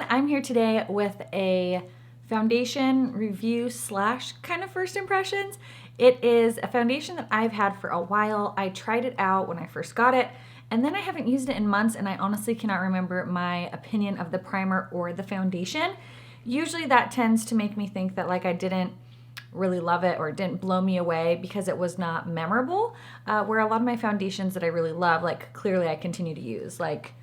I'm here today with a foundation review slash kind of first impressions. It is a foundation that I've had for a while. I tried it out when I first got it, and then I haven't used it in months, and I honestly cannot remember my opinion of the primer or the foundation. Usually that tends to make me think that like I didn't really love it or it didn't blow me away because it was not memorable, where a lot of my foundations that I really love, like clearly I continue to use. Like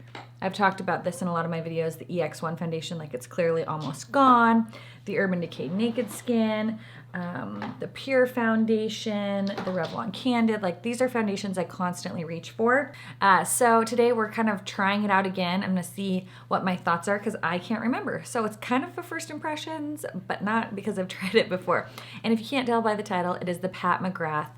I've talked about this in a lot of my videos, the EX1 foundation, like it's clearly almost gone. The Urban Decay Naked Skin, the Pure foundation, the Revlon Candid, like these are foundations I constantly reach for. So today we're kind of trying it out again. I'm gonna see what my thoughts are because I can't remember. So it's kind of a first impressions, but not because I've tried it before. And if you can't tell by the title, it is the Pat Mcgrath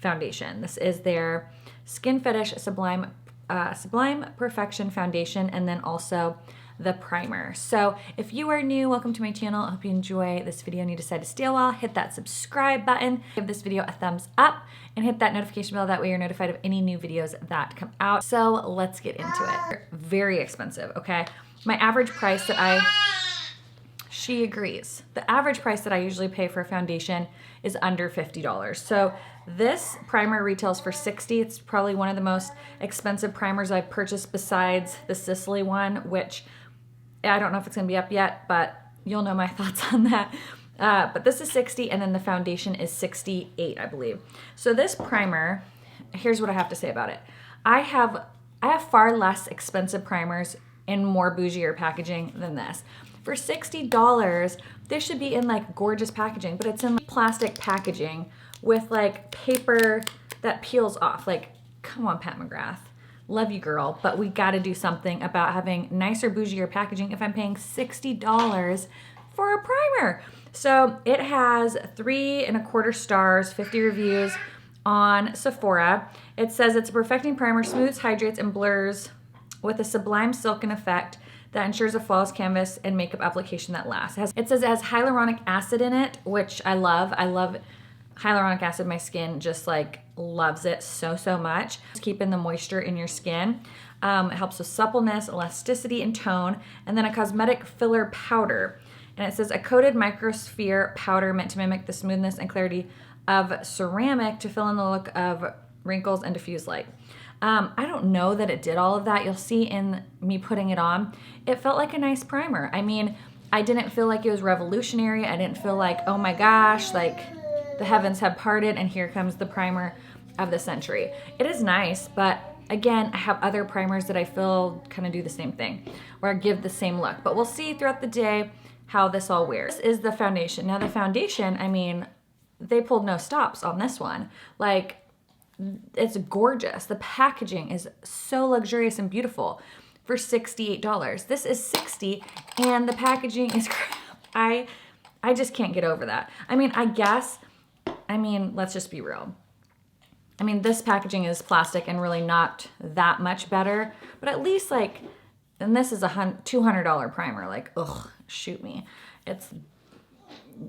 foundation. This is their Skin Fetish Sublime Perfection foundation, and then also the primer. So if you are new, welcome to my channel. I hope you enjoy this video and you decide to stay a while. Hit that subscribe button, give this video a thumbs up, and hit that notification bell. That way you're notified of any new videos that come out. So let's get into it. Very expensive, okay? My average price that she agrees. The average price that I usually pay for a foundation is under $50. So this primer retails for $60. It's probably one of the most expensive primers I've purchased besides the Sicily one, which I don't know if it's gonna be up yet, but you'll know my thoughts on that. But this is $60, and then the foundation is $68, I believe. So this primer, here's what I have to say about it. I have far less expensive primers in more bougier packaging than this. For $60, this should be in like gorgeous packaging, but it's in like plastic packaging with like paper that peels off. Like, come on, Pat Mcgrath. Love you, girl, but we gotta do something about having nicer, bougier packaging if I'm paying $60 for a primer. So it has 3.25 stars, 50 reviews on Sephora. It says it's a perfecting primer, smooths, hydrates, and blurs with a sublime silken effect that ensures a flawless canvas and makeup application that lasts. It says it has hyaluronic acid in it, which I love. I love hyaluronic acid. My skin just like loves it so much. It's keeping the moisture in your skin. It helps with suppleness, elasticity, and tone. And then a cosmetic filler powder. And it says a coated microsphere powder meant to mimic the smoothness and clarity of ceramic to fill in the look of wrinkles and diffuse light. I don't know that it did all of that. You'll see in me putting it on, it felt like a nice primer. I mean, I didn't feel like it was revolutionary. I didn't feel like, oh my gosh, like the heavens have parted and here comes the primer of the century. It is nice, but again, I have other primers that I feel kind of do the same thing or give the same look. But we'll see throughout the day how this all wears. This is the foundation. Now the foundation, I mean, they pulled no stops on this one. Like, it's gorgeous. The packaging is so luxurious and beautiful for $68. This is $60 and the packaging is crap. I just can't get over that. I mean, let's just be real. I mean, this packaging is plastic and really not that much better, but at least like, and this is a $200 primer, like, ugh, shoot me. It's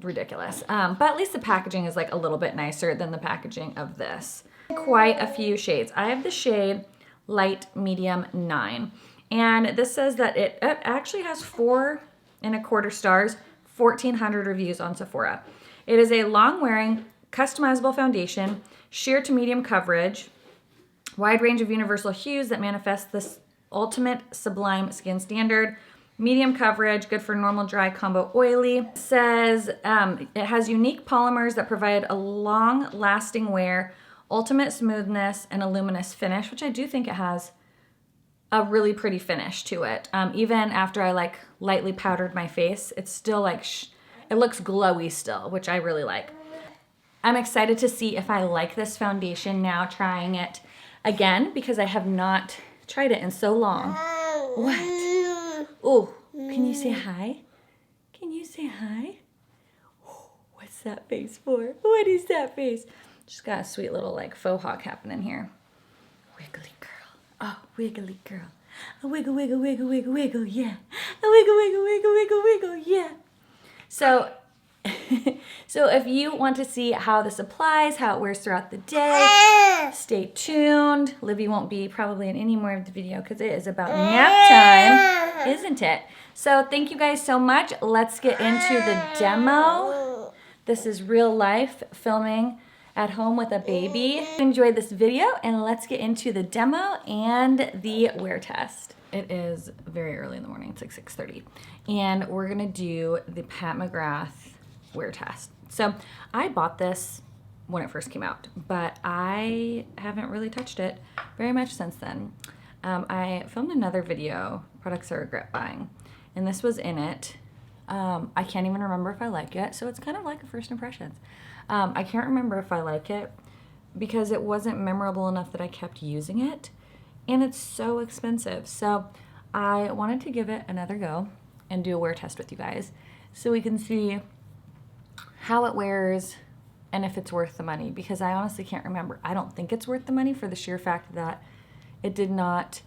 ridiculous. But at least the packaging is like a little bit nicer than the packaging of this. Quite a few shades. I have the shade Light Medium 9. And this says that it actually has 4.25 stars, 1,400 reviews on Sephora. It is a long-wearing, customizable foundation, sheer to medium coverage, wide range of universal hues that manifest this ultimate sublime skin standard, medium coverage, good for normal, dry, combo, oily. It says it has unique polymers that provide a long-lasting wear, ultimate smoothness, and a luminous finish, which I do think it has a really pretty finish to it. Even after I like lightly powdered my face, it's still like, it looks glowy still, which I really like. I'm excited to see if I like this foundation now, trying it again, because I have not tried it in so long. What? Oh, can you say hi? Can you say hi? Oh, what's that face for? What is that face? Just got a sweet little like faux hawk happening here. Wiggly girl. Oh, wiggly girl. A wiggle, wiggle, wiggle, wiggle, wiggle, yeah. A wiggle, wiggle, wiggle, wiggle, wiggle, yeah. So So if you want to see how this applies, how it wears throughout the day, stay tuned. Livy won't be probably in any more of the video because it is about nap time, isn't it? So thank you guys so much. Let's get into the demo. This is real life filming at home with a baby. Enjoy this video and let's get into the demo and the wear test. It is very early in the morning, it's like 6:30. And we're gonna do the Pat McGrath wear test. So I bought this when it first came out, but I haven't really touched it very much since then. I filmed another video, products I regret buying, and this was in it. I can't even remember if I like it, so it's kind of like a first impressions. I can't remember if I like it because it wasn't memorable enough that I kept using it, and it's so expensive. So I wanted to give it another go and do a wear test with you guys so we can see how it wears and if it's worth the money, because I honestly can't remember. I don't think it's worth the money for the sheer fact that it did not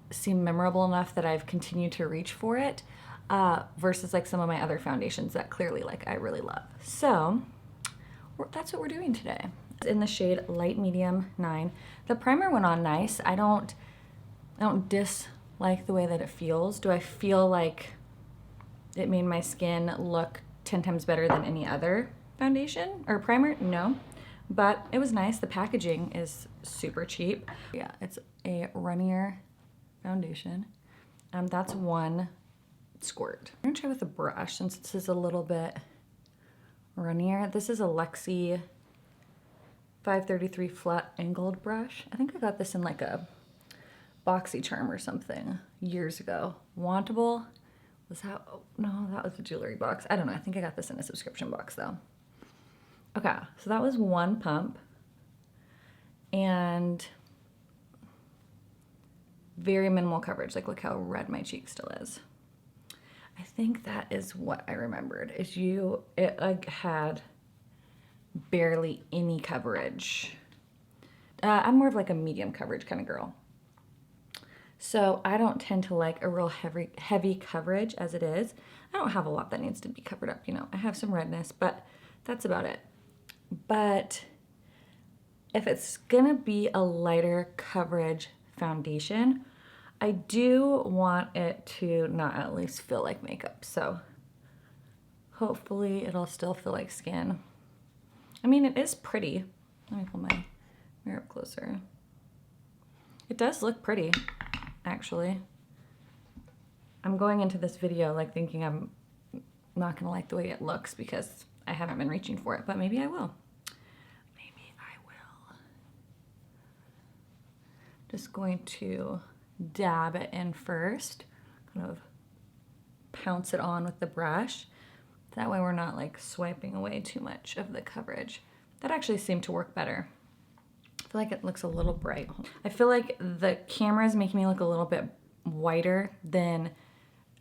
seem memorable enough that I've continued to reach for it, versus like some of my other foundations that clearly like I really love. So that's what we're doing today. It's in the shade Light Medium 9. The primer went on nice. I don't dislike the way that it feels. Do I feel like it made my skin look 10 times better than any other foundation or primer? No, but it was nice. The packaging is super cheap. Yeah, it's a runnier foundation. That's one squirt. I'm gonna try with a brush since this is a little bit runnier. This is a Lexi 533 flat angled brush. I think I got this in like a BoxyCharm or something years ago. Wantable. Was that, oh, no, that was a jewelry box. I don't know, I think I got this in a subscription box though. Okay, so that was one pump. And very minimal coverage. Like look how red my cheek still is. I think that is what I remembered, is it like had barely any coverage. I'm more of like a medium coverage kind of girl. So I don't tend to like a real heavy coverage as it is. I don't have a lot that needs to be covered up, you know. I have some redness, but that's about it. But if it's gonna be a lighter coverage foundation, I do want it to not at least feel like makeup. So hopefully it'll still feel like skin. I mean, it is pretty. Let me pull my mirror up closer. It does look pretty, actually. I'm going into this video like thinking I'm not gonna like the way it looks because I haven't been reaching for it, but maybe I will. Maybe I will. Just going to dab it in first, kind of pounce it on with the brush. That way we're not like swiping away too much of the coverage. That actually seemed to work better. I feel like it looks a little bright. I feel like the camera is making me look a little bit whiter than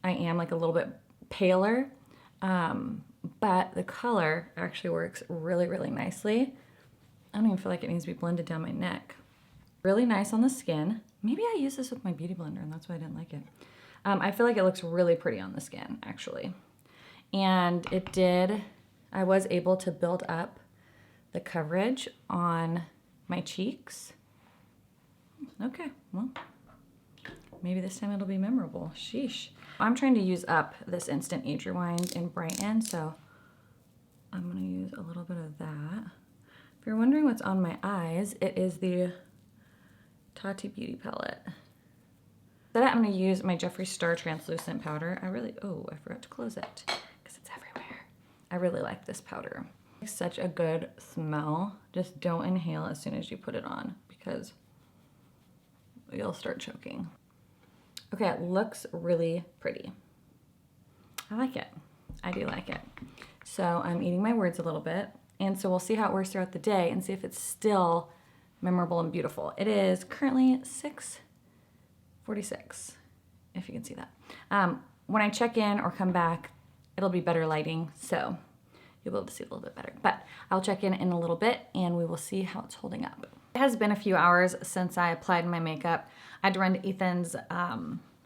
I am, like a little bit paler. But the color actually works really, really nicely. I don't even feel like it needs to be blended down my neck. Really nice on the skin. Maybe I use this with my beauty blender and that's why I didn't like it. I feel like it looks really pretty on the skin, actually. And I was able to build up the coverage on my cheeks. Okay, well, maybe this time it'll be memorable. Sheesh. I'm trying to use up this Instant Age Rewind and Brighten, so I'm gonna use a little bit of that. If you're wondering what's on my eyes, it is the Tati Beauty Palette. Then I'm gonna use my Jeffree Star Translucent Powder. I forgot to close it because it's everywhere. I really like this powder. It's such a good smell. Just don't inhale as soon as you put it on because you'll start choking. Okay, it looks really pretty. I like it. I do like it. So I'm eating my words a little bit. And so we'll see how it works throughout the day and see if it's still memorable and beautiful. It is currently 6:46, if you can see that. When I check in or come back, it'll be better lighting, so you'll be able to see a little bit better. But I'll check in a little bit and we will see how it's holding up. It has been a few hours since I applied my makeup. I had to run to Ethan's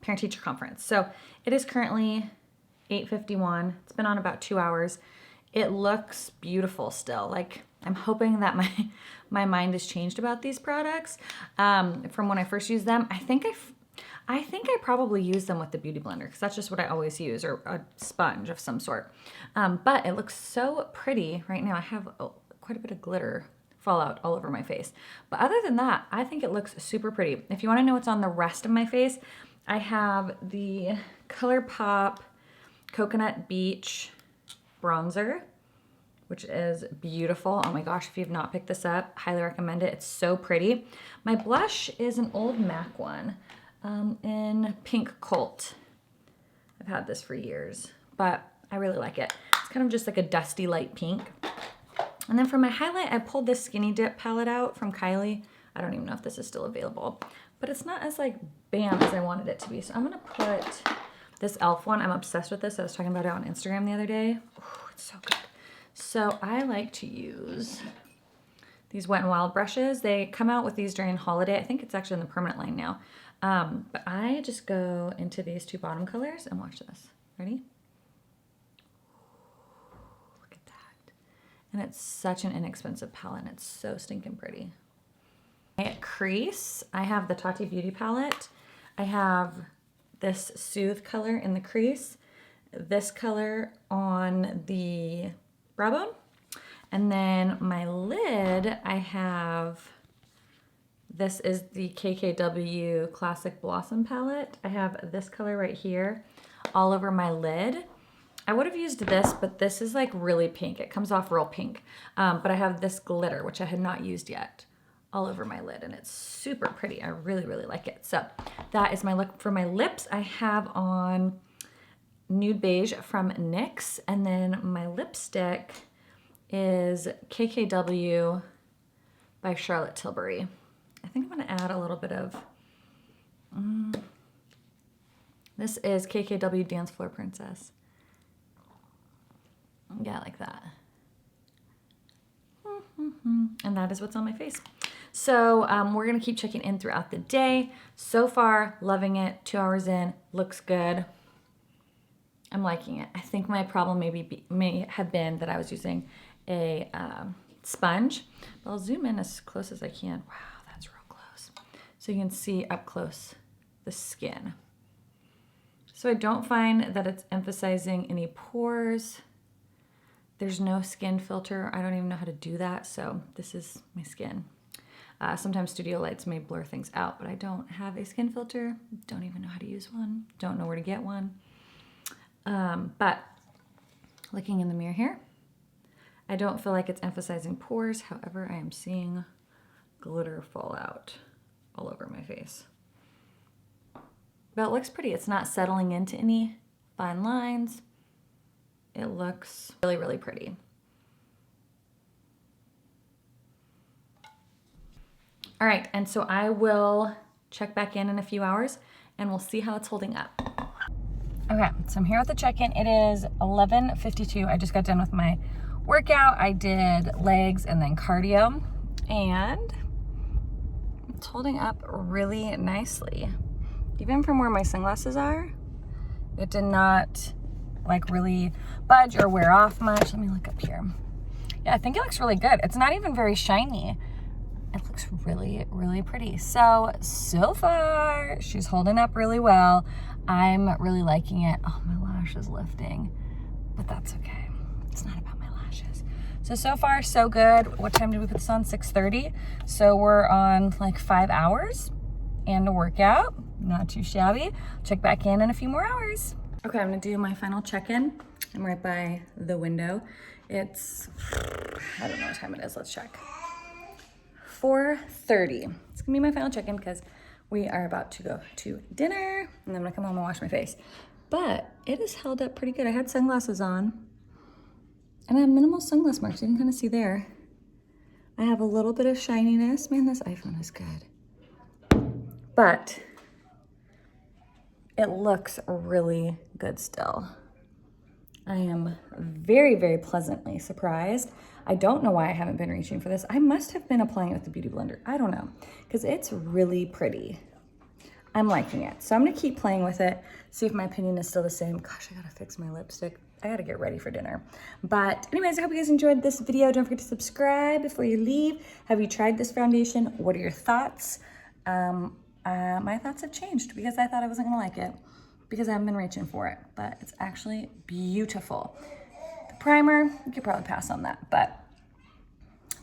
parent-teacher conference. So it is currently 8:51. It's been on about 2 hours. it looks beautiful still. Like, I'm hoping that my mind has changed about these products from when I first used them. I think I probably use them with the Beauty Blender because that's just what I always use, or a sponge of some sort. But it looks so pretty right now. I have quite a bit of glitter fallout all over my face. But other than that, I think it looks super pretty. If you want to know what's on the rest of my face, I have the ColourPop Coconut Beach bronzer, which is beautiful. Oh my gosh, if you have not picked this up, highly recommend it. It's so pretty. My blush is an old MAC one in Pink Colt. I've had this for years, but I really like it. It's kind of just like a dusty light pink. And then for my highlight, I pulled this Skinny Dip palette out from Kylie. I don't even know if this is still available, but it's not as like bam as I wanted it to be. So I'm gonna put this e.l.f. one. I'm obsessed with this. I was talking about it on Instagram the other day. Ooh, it's so good. So I like to use these Wet n Wild brushes. They come out with these during holiday. I think it's actually in the permanent line now. But I just go into these two bottom colors and watch this. Ready? Look at that. And it's such an inexpensive palette and it's so stinking pretty. My crease, I have the Tati Beauty palette. I have this Soothe color in the crease, this color on the brow bone, and then my lid, I have, this is the KKW Classic Blossom palette. I have this color right here all over my lid. I would have used this, but this is like really pink. It comes off real pink. But I have this glitter, which I had not used yet, all over my lid, and it's super pretty. I really, really like it. So that is my look. For my lips, I have on Nude Beige from NYX, and then my lipstick is KKW by Charlotte Tilbury. I think I'm gonna add a little bit of, this is KKW Dance Floor Princess. Yeah, like that. And that is what's on my face. So we're gonna keep checking in throughout the day. So far, loving it, 2 hours in, looks good. I'm liking it. I think my problem may have been that I was using a sponge, but I'll zoom in as close as I can. Wow, that's real close. So you can see up close the skin. So I don't find that it's emphasizing any pores. There's no skin filter. I don't even know how to do that. So this is my skin. Sometimes studio lights may blur things out, but I don't have a skin filter. Don't even know how to use one. Don't know where to get one. But looking in the mirror here, I don't feel like it's emphasizing pores. However, I am seeing glitter fall out all over my face. But it looks pretty. It's not settling into any fine lines. It looks really, really pretty. All right, and so I will check back in a few hours and we'll see how it's holding up. Okay, so I'm here with the check-in. It is 11:52. I just got done with my workout. I did legs and then cardio, and it's holding up really nicely. Even from where my sunglasses are, it did not like really budge or wear off much. Let me look up here. Yeah, I think it looks really good. It's not even very shiny. It looks really, really pretty. So far, she's holding up really well. I'm really liking it. Oh, my lash is lifting, but that's okay. It's not about my lashes. So far, so good. What time did we put this on? 6:30. So we're on like 5 hours and a workout. Not too shabby. Check back in a few more hours. Okay, I'm gonna do my final check-in. I'm right by the window. It's, I don't know what time it is. Let's check. 4:30. It's gonna be my final check-in because we are about to go to dinner and then I'm gonna come home and wash my face. But it is held up pretty good. I had sunglasses on and I have minimal sunglass marks. You can kind of see there. I have a little bit of shininess. Man, this iPhone is good. But it looks really good still. I am very, very pleasantly surprised. I don't know why I haven't been reaching for this. I must have been applying it with the Beauty Blender. I don't know, because it's really pretty. I'm liking it. So I'm gonna keep playing with it, see if my opinion is still the same. Gosh, I gotta fix my lipstick. I gotta get ready for dinner. But anyways, I hope you guys enjoyed this video. Don't forget to subscribe before you leave. Have you tried this foundation? What are your thoughts? My thoughts have changed because I thought I wasn't gonna like it because I haven't been reaching for it, but it's actually beautiful. The primer, you could probably pass on that, but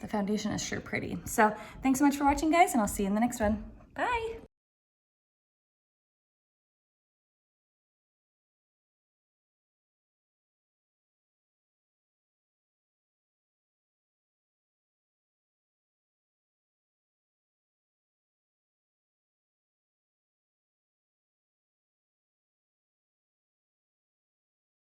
the foundation is sure pretty. So thanks so much for watching, guys, and I'll see you in the next one. Bye.